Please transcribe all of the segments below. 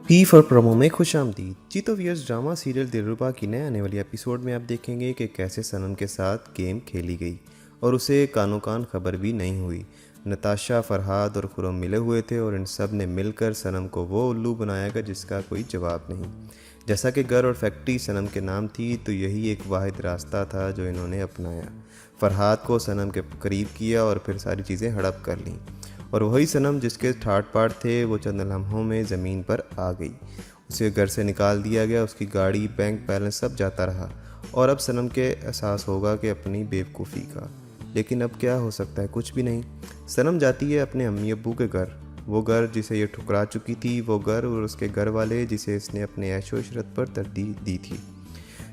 P for promo में खुशामदीद। जी तो viewers, drama serial दिलरुबा की नए आने वाली एपिसोड में आप देखेंगे कि कैसे सनम के साथ गेम खेली गई और उसे कानो कान खबर भी नहीं हुई। नताशा, फरहाद और खुरम मिले हुए थे और इन सब ने मिलकर सनम को वो उल्लू बनायागा जिसका कोई जवाब नहीं। जैसा कि घर और फैक्ट्री सनम के नाम थी, तो यही एक वाहिद रास्ता था जो इन्होंने अपनाया। फरहाद को सनम के करीब किया और फिर सारी चीज़ें हड़प कर लीं। और वही सनम जिसके ठाट पाट थे वो चंद लम्हों में ज़मीन पर आ गई। उसे घर से निकाल दिया गया, उसकी गाड़ी, बैंक बैलेंस सब जाता रहा। और अब सनम के एहसास होगा कि अपनी बेवकूफ़ी का। लेकिन अब क्या हो सकता है? कुछ भी नहीं। सनम जाती है अपने अम्मी अब्बू के घर, वो घर जिसे ये ठुकरा चुकी थी, वो घर और उसके घर वाले जिसे इसने अपने ऐशो इशरत पर तरजीह दी थी,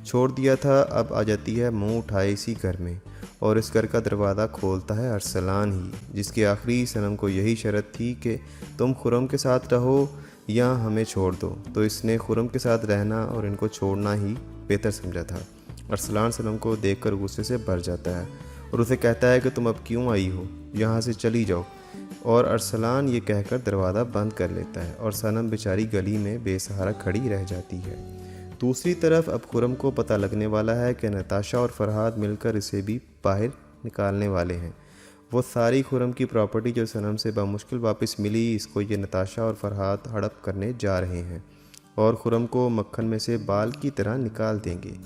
छोड़ दिया था। अब आ जाती है मुंह उठाए इसी घर में, और इस घर का दरवाज़ा खोलता है अरसलान ही, जिसकी आखिरी सनम को यही शर्त थी कि तुम खुरम के साथ रहो या हमें छोड़ दो। तो इसने खुरम के साथ रहना और इनको छोड़ना ही बेहतर समझा था। अरसलान सनम को देखकर गुस्से से भर जाता है और उसे कहता है कि तुम अब क्यों आई हो, यहाँ से चली जाओ। और अरसलान ये कहकर दरवाज़ा बंद कर लेता है और सनम बेचारी गली में बेसहारा खड़ी रह जाती है। दूसरी तरफ अब खुरम को पता लगने वाला है कि नताशा और फरहाद मिलकर इसे भी बाहर निकालने वाले हैं। वो सारी खुरम की प्रॉपर्टी जो सनम से बामुश्किल वापस मिली, इसको ये नताशा और फरहाद हड़प करने जा रहे हैं और खुरम को मक्खन में से बाल की तरह निकाल देंगे।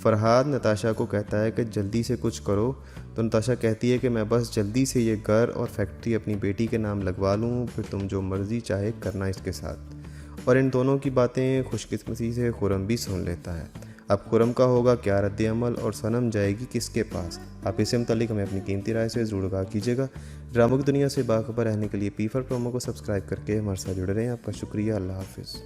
फरहाद नताशा को कहता है कि जल्दी से कुछ करो, तो नताशा कहती है कि मैं बस जल्दी से ये घर और फैक्ट्री अपनी बेटी के नाम लगवा लूँ, फिर तुम जो मर्ज़ी चाहे करना इसके साथ। और इन दोनों की बातें खुशकिस्मती से खुरम भी सुन लेता है। अब खुरम का होगा क्या रद्द अमल और सनम जाएगी किसके पास? आप इससे मुतालिक हमें अपनी कीमती राय से ज़रूर आगाह कीजिएगा। ड्रामों की दुनिया से बाखबर रहने के लिए पी फॉर प्रोमो को सब्सक्राइब करके हमारे साथ जुड़े रहें। आपका शुक्रिया। अल्लाह हाफिज़।